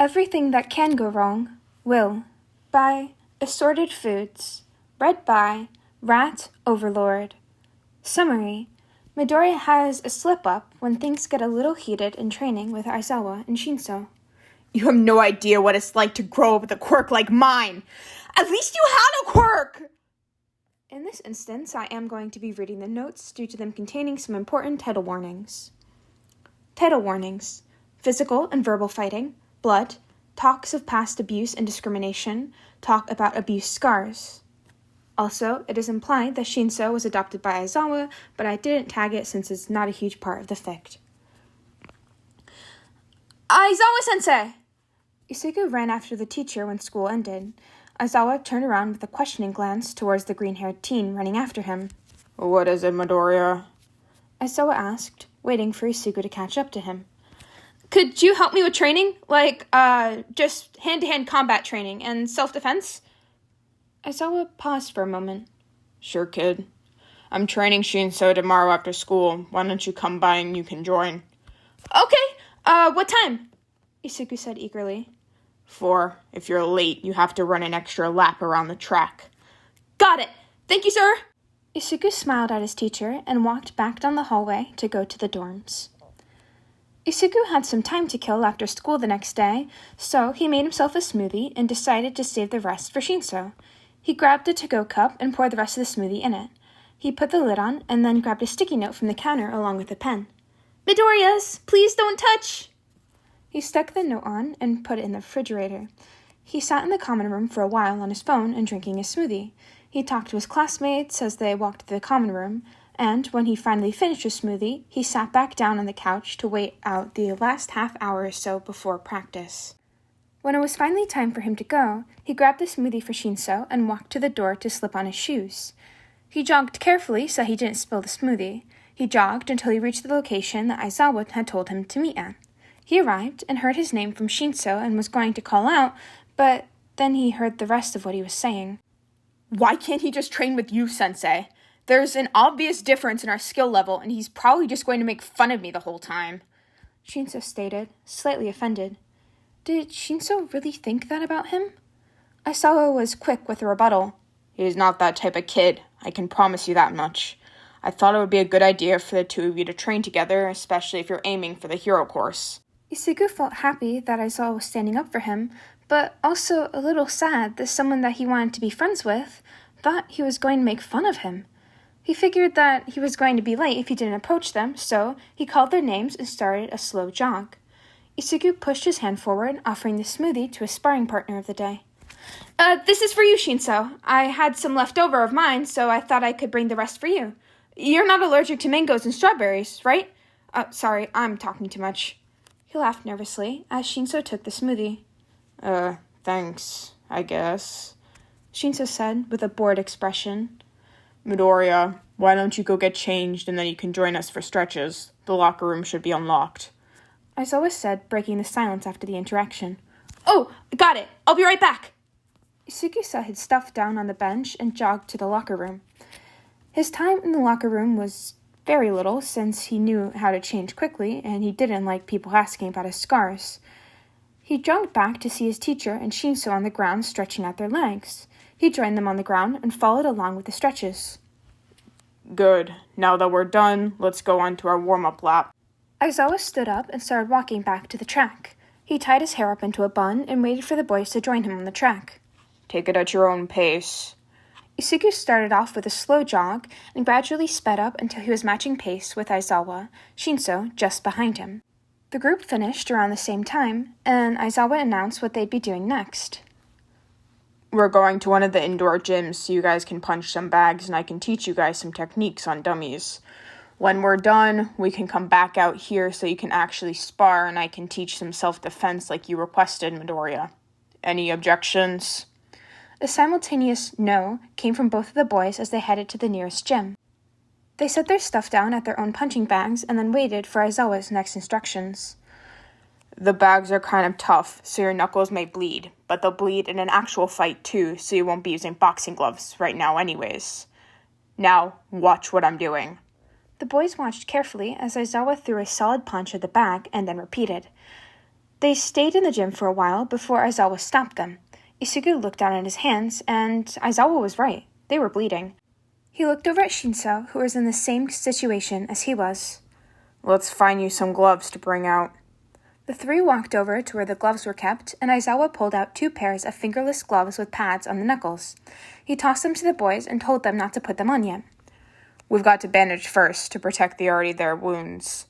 Everything That Can Go Wrong Will, by Assorted Foods, read by Rat Overlord. Summary: Midoriya has a slip-up when things get a little heated in training with Aizawa and Shinso. You have no idea what it's like to grow up with a quirk like mine. At least you had a quirk! In this instance, I am going to be reading the notes due to them containing some important title warnings. Title warnings: physical and verbal fighting, blood, talks of past abuse and discrimination, talk about abuse scars. Also, it is implied that Shinso was adopted by Aizawa, but I didn't tag it since it's not a huge part of the fic. Aizawa-sensei! Isugu ran after the teacher when school ended. Aizawa turned around with a questioning glance towards the green-haired teen running after him. What is it, Midoriya? Aizawa asked, waiting for Isugu to catch up to him. Could you help me with training? Just hand-to-hand combat training and self-defense? Aizawa paused for a moment. Sure, kid. I'm training Shinso tomorrow after school. Why don't you come by and you can join? Okay, what time? Isugu said eagerly. 4. If you're late, you have to run an extra lap around the track. Got it. Thank you, sir. Isugu smiled at his teacher and walked back down the hallway to go to the dorms. Isugu had some time to kill after school the next day, so he made himself a smoothie and decided to save the rest for Shinso. He grabbed a to-go cup and poured the rest of the smoothie in it. He put the lid on and then grabbed a sticky note from the counter along with a pen. Midoriya's, please don't touch. He stuck the note on and put it in the refrigerator. He sat in the common room for a while on his phone and drinking his smoothie. He talked to his classmates as they walked to the common room, and when he finally finished his smoothie, he sat back down on the couch to wait out the last half hour or so before practice. When it was finally time for him to go, he grabbed the smoothie for Shinso and walked to the door to slip on his shoes. He jogged carefully so he didn't spill the smoothie. He jogged until he reached the location that Aizawa had told him to meet at. He arrived and heard his name from Shinso and was going to call out, but then he heard the rest of what he was saying. Why can't he just train with you, Sensei? There's an obvious difference in our skill level, and he's probably just going to make fun of me the whole time. Shinso stated, slightly offended. Did Shinso really think that about him? Aizawa was quick with a rebuttal. He's not that type of kid, I can promise you that much. I thought it would be a good idea for the two of you to train together, especially if you're aiming for the hero course. Isugu felt happy that Aizawa was standing up for him, but also a little sad that someone that he wanted to be friends with thought he was going to make fun of him. He figured that he was going to be late if he didn't approach them, so he called their names and started a slow jog. Isugu pushed his hand forward, offering the smoothie to his sparring partner of the day. This is for you, Shinso. I had some left over of mine, so I thought I could bring the rest for you. You're not allergic to mangoes and strawberries, right? Sorry, I'm talking too much. He laughed nervously as Shinso took the smoothie. Thanks, I guess, Shinso said with a bored expression. Midoriya, why don't you go get changed and then you can join us for stretches? The locker room should be unlocked. Aizawa said, breaking the silence after the interaction. Oh, got it. I'll be right back. Isugu set his stuff down on the bench and jogged to the locker room. His time in the locker room was very little since he knew how to change quickly and he didn't like people asking about his scars. He jogged back to see his teacher and Shinso on the ground stretching out their legs. He joined them on the ground and followed along with the stretches. Good. Now that we're done, let's go on to our warm-up lap. Aizawa stood up and started walking back to the track. He tied his hair up into a bun and waited for the boys to join him on the track. Take it at your own pace. Isugu started off with a slow jog and gradually sped up until he was matching pace with Aizawa, Shinso just behind him. The group finished around the same time, and Aizawa announced what they'd be doing next. We're going to one of the indoor gyms so you guys can punch some bags and I can teach you guys some techniques on dummies. When we're done, we can come back out here so you can actually spar and I can teach some self-defense like you requested, Midoriya. Any objections? A simultaneous no came from both of the boys as they headed to the nearest gym. They set their stuff down at their own punching bags and then waited for Aizawa's next instructions. The bags are kind of tough, so your knuckles may bleed, but they'll bleed in an actual fight too, so you won't be using boxing gloves right now anyways. Now, watch what I'm doing. The boys watched carefully as Aizawa threw a solid punch at the bag and then repeated. They stayed in the gym for a while before Aizawa stopped them. Isugu looked down at his hands, and Aizawa was right. They were bleeding. He looked over at Shinso, who was in the same situation as he was. Let's find you some gloves to bring out. The three walked over to where the gloves were kept, and Aizawa pulled out 2 pairs of fingerless gloves with pads on the knuckles. He tossed them to the boys and told them not to put them on yet. We've got to bandage first to protect the already there wounds.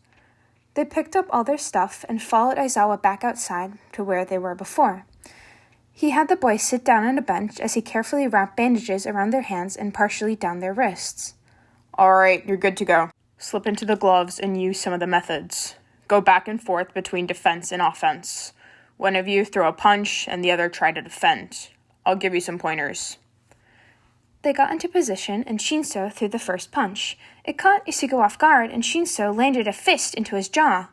They picked up all their stuff and followed Aizawa back outside to where they were before. He had the boys sit down on a bench as he carefully wrapped bandages around their hands and partially down their wrists. All right, you're good to go. Slip into the gloves and use some of the methods. Go back and forth between defense and offense. One of you throw a punch and the other try to defend. I'll give you some pointers. They got into position and Shinso threw the first punch. It caught Isugu off guard and Shinso landed a fist into his jaw.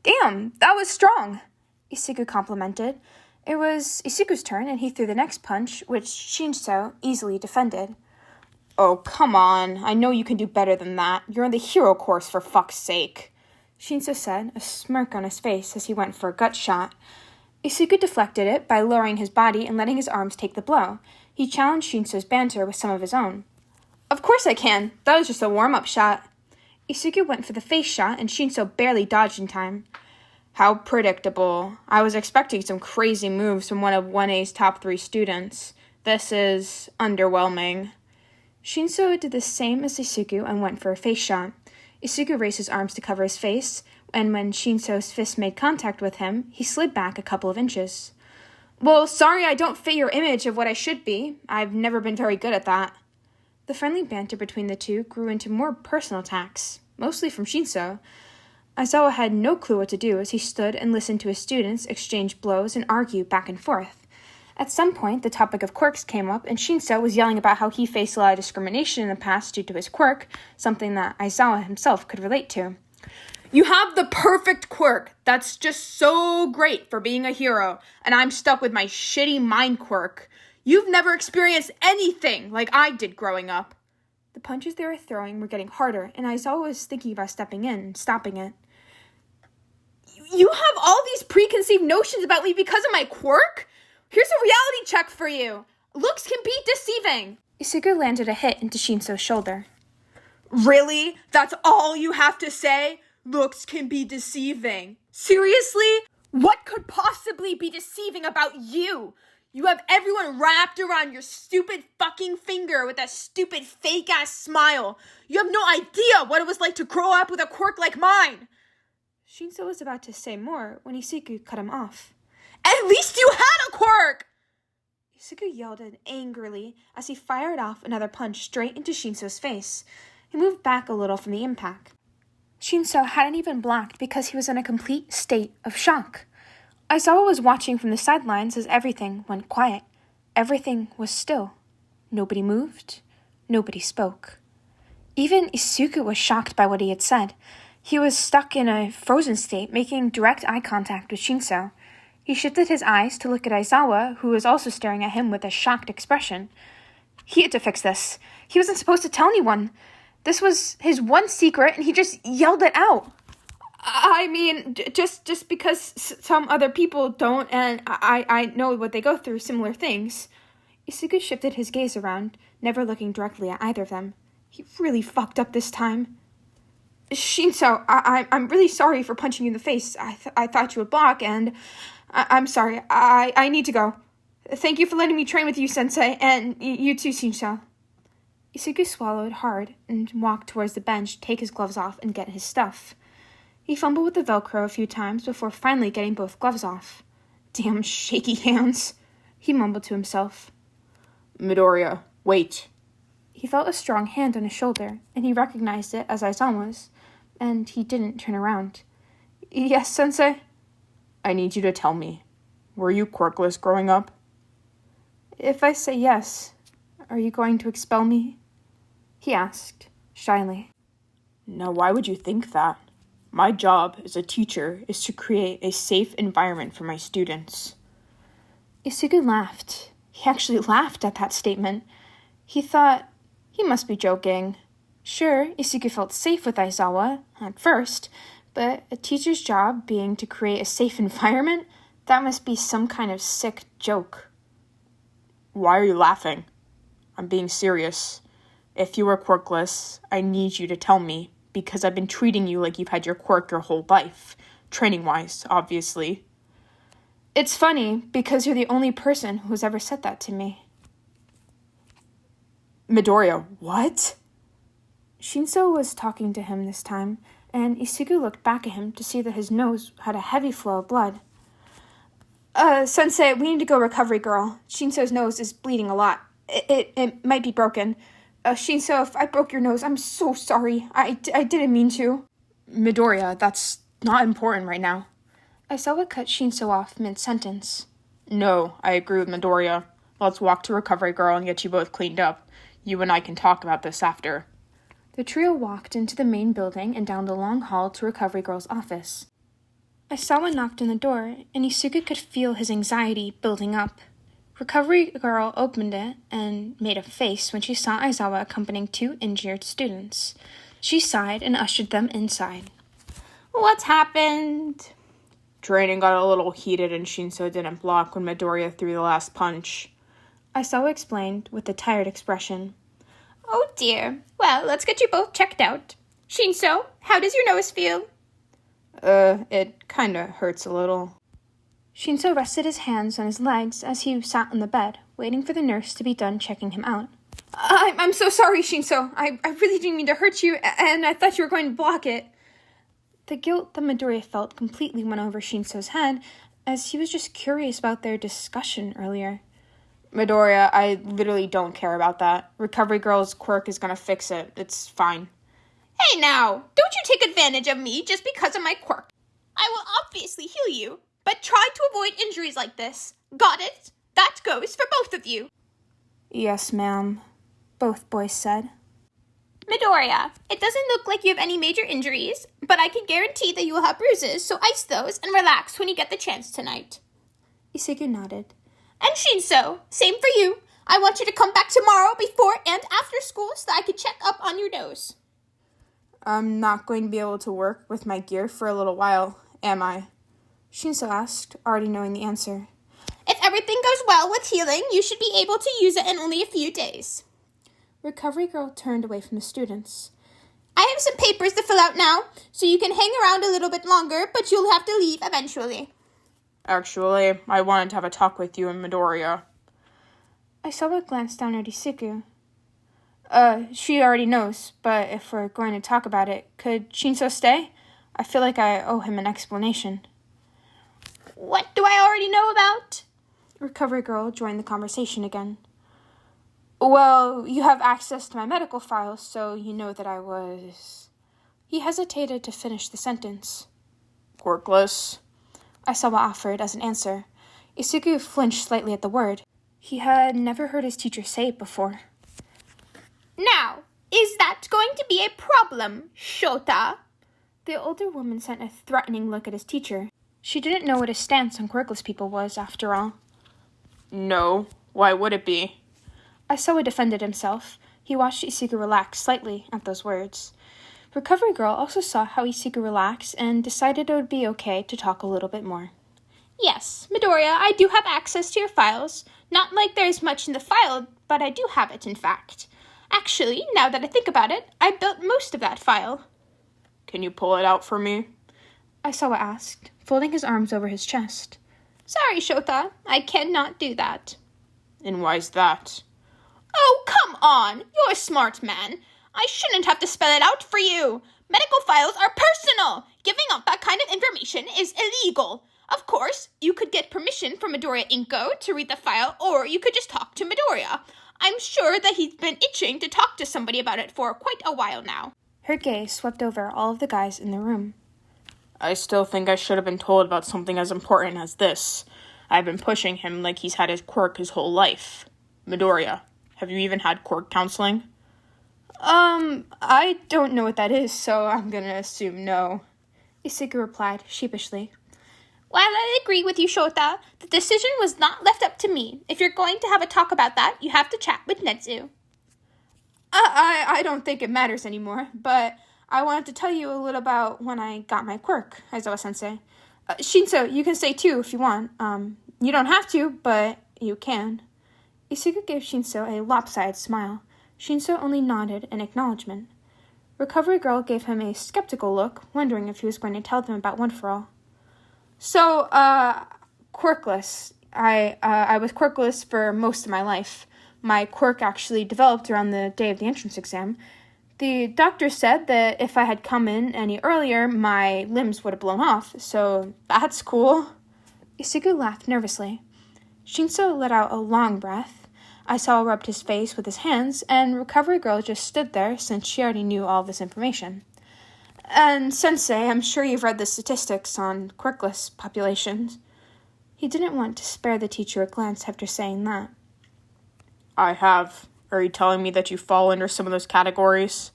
Damn, that was strong, Isugu complimented. It was Isugu's turn and he threw the next punch, which Shinso easily defended. Oh, come on. I know you can do better than that. You're in the hero course, for fuck's sake, Shinso said, a smirk on his face as he went for a gut shot. Isugu deflected it by lowering his body and letting his arms take the blow. He challenged Shinso's banter with some of his own. Of course I can. That was just a warm-up shot. Isugu went for the face shot and Shinso barely dodged in time. How predictable. I was expecting some crazy moves from one of 1A's top 3 students. This is underwhelming. Shinso did the same as Isugu and went for a face shot. Isugu raised his arms to cover his face, and when Shinso's fist made contact with him, he slid back a couple of inches. Well, sorry I don't fit your image of what I should be. I've never been very good at that. The friendly banter between the two grew into more personal attacks, mostly from Shinso. Aizawa had no clue what to do as he stood and listened to his students exchange blows and argue back and forth. At some point, the topic of quirks came up, and Shinso was yelling about how he faced a lot of discrimination in the past due to his quirk, something that Aizawa himself could relate to. You have the perfect quirk. That's just so great for being a hero, and I'm stuck with my shitty mind quirk. You've never experienced anything like I did growing up. The punches they were throwing were getting harder, and Aizawa was thinking about stepping in and stopping it. You have all these preconceived notions about me because of my quirk? Here's a reality check for you. Looks can be deceiving. Isugu landed a hit into Shinso's shoulder. Really? That's all you have to say? Looks can be deceiving. Seriously? What could possibly be deceiving about you? You have everyone wrapped around your stupid fucking finger with that stupid fake-ass smile. You have no idea what it was like to grow up with a quirk like mine. Shinso was about to say more when Isugu cut him off. At least you had a quirk! Isugu yelled angrily as he fired off another punch straight into Shinso's face. He moved back a little from the impact. Shinso hadn't even blocked because he was in a complete state of shock. Aizawa was watching from the sidelines as everything went quiet. Everything was still. Nobody moved. Nobody spoke. Even Isugu was shocked by what he had said. He was stuck in a frozen state, making direct eye contact with Shinso. He shifted his eyes to look at Aizawa, who was also staring at him with a shocked expression. He had to fix this. He wasn't supposed to tell anyone. This was his one secret, and he just yelled it out. I mean, just because some other people don't, and I know what they go through, similar things. Isugu shifted his gaze around, never looking directly at either of them. He really fucked up this time. Shinso, I'm really sorry for punching you in the face. I thought you would block, and I'm sorry. I need to go. Thank you for letting me train with you, Sensei, and you too, Shinso. Isugu swallowed hard and walked towards the bench to take his gloves off and get his stuff. He fumbled with the Velcro a few times before finally getting both gloves off. Damn shaky hands, he mumbled to himself. Midoriya, wait. He felt a strong hand on his shoulder, and he recognized it as Aizawa's, and he didn't turn around. Yes, Sensei? I need you to tell me. Were you quirkless growing up? If I say yes, are you going to expel me? He asked, shyly. Now, why would you think that? My job as a teacher is to create a safe environment for my students. Isugu laughed. He actually laughed at that statement. He thought, he must be joking. Sure, Isugu felt safe with Aizawa, at first, But a teacher's job being to create a safe environment, that must be some kind of sick joke. Why are you laughing? I'm being serious. If you were quirkless, I need you to tell me, because I've been treating you like you've had your quirk your whole life. Training-wise, obviously. It's funny, because you're the only person who's ever said that to me. Midoriya, what? Shinso was talking to him this time, and Isugu looked back at him to see that his nose had a heavy flow of blood. Sensei, we need to go recovery, girl. Shinso's nose is bleeding a lot. It might be broken. Shinso, if I broke your nose, I'm so sorry. I didn't mean to. Midoriya, that's not important right now. Aizawa cut Shinso off mid-sentence. No, I agree with Midoriya. Let's walk to recovery, girl, and get you both cleaned up. You and I can talk about this after. The trio walked into the main building and down the long hall to recovery girl's office. Aizawa knocked on the door, and Isugu could feel his anxiety building up. Recovery girl opened it and made a face when she saw Aizawa accompanying 2 injured students. She sighed and ushered them inside. What's happened? Training got a little heated and Shinso didn't block when Midoriya threw the last punch. Aizawa explained with a tired expression. Oh dear. Well, let's get you both checked out. Shinso, how does your nose feel? It kinda hurts a little. Shinso rested his hands on his legs as he sat on the bed, waiting for the nurse to be done checking him out. I'm so sorry, Shinso. I really didn't mean to hurt you, and I thought you were going to block it. The guilt that Midoriya felt completely went over Shinso's head, as he was just curious about their discussion earlier. Midoriya, I literally don't care about that. Recovery girl's quirk is gonna fix it. It's fine. Hey now, don't you take advantage of me just because of my quirk. I will obviously heal you, but try to avoid injuries like this. Got it? That goes for both of you. Yes, ma'am, both boys said. Midoriya, it doesn't look like you have any major injuries, but I can guarantee that you will have bruises, so ice those and relax when you get the chance tonight. Isugu nodded. And Shinso, same for you. I want you to come back tomorrow before and after school so that I can check up on your nose. I'm not going to be able to work with my gear for a little while, am I? Shinso asked, already knowing the answer. If everything goes well with healing, you should be able to use it in only a few days. Recovery girl turned away from the students. I have some papers to fill out now, so you can hang around a little bit longer, but you'll have to leave eventually. Actually, I wanted to have a talk with you and Midoriya. Aizawa glanced down at Isugu. She already knows, but if we're going to talk about it, could Shinso stay? I feel like I owe him an explanation. What do I already know about? Recovery girl joined the conversation again. Well, you have access to my medical files, so you know that I was... He hesitated to finish the sentence. Quirkless? Aizawa offered as an answer. Isugu flinched slightly at the word. He had never heard his teacher say it before. Now, is that going to be a problem, Shota? The older woman sent a threatening look at his teacher. She didn't know what his stance on quirkless people was, after all. No, why would it be? Aizawa defended himself. He watched Isugu relax slightly at those words. Recovery girl also saw how Isugu relaxed and decided it would be okay to talk a little bit more. Yes, Midoriya, I do have access to your files. Not like there's much in the file, but I do have it, in fact. Actually, now that I think about it, I built most of that file. Can you pull it out for me? Aizawa asked, folding his arms over his chest. Sorry, Shota, I cannot do that. And why's that? Oh, come on! You're a smart man. I shouldn't have to spell it out for you. Medical files are personal. Giving up that kind of information is illegal. Of course, you could get permission from Midoriya Inko to read the file, or you could just talk to Midoriya. I'm sure that he's been itching to talk to somebody about it for quite a while now. Her gaze swept over all of the guys in the room. I still think I should have been told about something as important as this. I've been pushing him like he's had his quirk his whole life. Midoriya, have you even had quirk counseling? I don't know what that is, so I'm gonna assume no. Isugu replied sheepishly. While I agree with you, Shota, the decision was not left up to me. If you're going to have a talk about that, you have to chat with Netsu. I don't think it matters anymore, but I wanted to tell you a little about when I got my quirk, Aizawa-sensei. Shinso, you can stay too if you want. You don't have to, but you can. Isugu gave Shinso a lopsided smile. Shinso only nodded in acknowledgement. Recovery Girl gave him a skeptical look, wondering if he was going to tell them about One For All. So, quirkless. I was quirkless for most of my life. My quirk actually developed around the day of the entrance exam. The doctor said that if I had come in any earlier, my limbs would have blown off, so that's cool. Isugu laughed nervously. Shinso let out a long breath. Aizawa rubbed his face with his hands, and Recovery Girl just stood there since she already knew all this information. And, Sensei, I'm sure you've read the statistics on quirkless populations. He didn't want to spare the teacher a glance after saying that. I have. Are you telling me that you fall under some of those categories?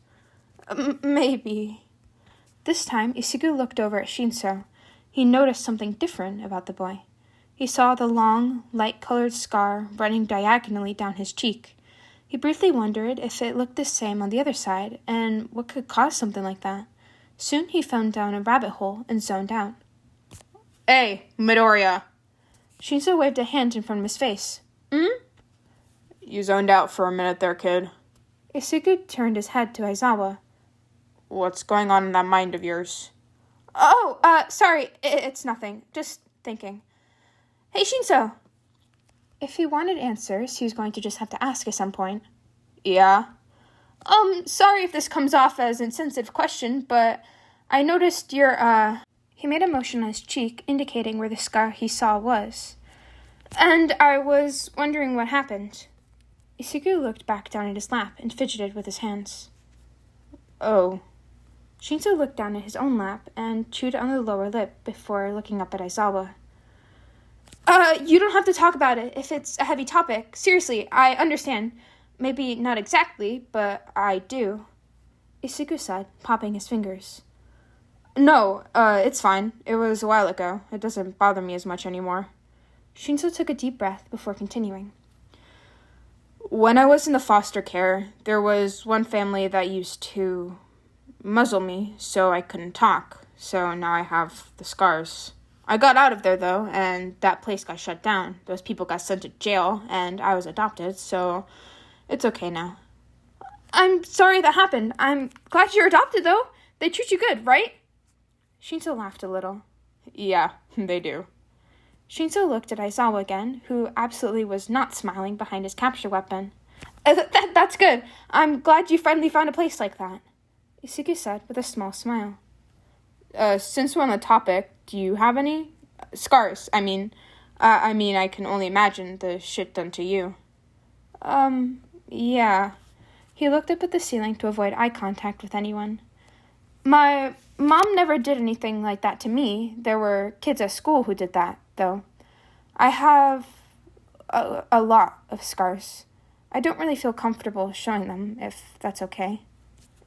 Maybe. This time, Isugu looked over at Shinso. He noticed something different about the boy. He saw the long, light-colored scar running diagonally down his cheek. He briefly wondered if it looked the same on the other side, and what could cause something like that. Soon he fell down a rabbit hole and zoned out. Hey, Midoriya. Shinso waved a hand in front of his face. You zoned out for a minute there, kid. Isugu turned his head to Aizawa. What's going on in that mind of yours? Oh, sorry, it's nothing. Just thinking. Hey, Shinso! If he wanted answers, he was going to just have to ask at some point. Yeah? Sorry if this comes off as an insensitive question, but I noticed your, He made a motion on his cheek, indicating where the scar he saw was. And I was wondering what happened. Isugu looked back down at his lap and fidgeted with his hands. Oh. Shinso looked down at his own lap and chewed on the lower lip before looking up at Aizawa. You don't have to talk about it if it's a heavy topic. Seriously, I understand. Maybe not exactly, but I do. Isugu said, popping his fingers. No, it's fine. It was a while ago. It doesn't bother me as much anymore. Shinso took a deep breath before continuing. When I was in the foster care, there was one family that used to muzzle me so I couldn't talk. So now I have the scars. I got out of there, though, and that place got shut down. Those people got sent to jail, and I was adopted, so it's okay now. I'm sorry that happened. I'm glad you're adopted, though. They treat you good, right? Shinso laughed a little. Yeah, they do. Shinso looked at Aizawa again, who absolutely was not smiling behind his capture weapon. That's good. I'm glad you finally found a place like that, Isugu said with a small smile. Since we're on the topic, do you have any? Scars, I mean, I can only imagine the shit done to you. Yeah. He looked up at the ceiling to avoid eye contact with anyone. My mom never did anything like that to me. There were kids at school who did that, though. I have a lot of scars. I don't really feel comfortable showing them, if that's okay.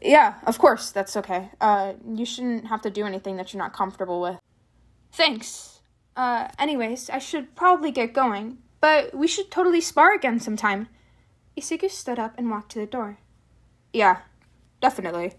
Yeah, of course, that's okay. You shouldn't have to do anything that you're not comfortable with. Thanks. Anyways, I should probably get going, but we should totally spar again sometime. Isugu stood up and walked to the door. Yeah, definitely.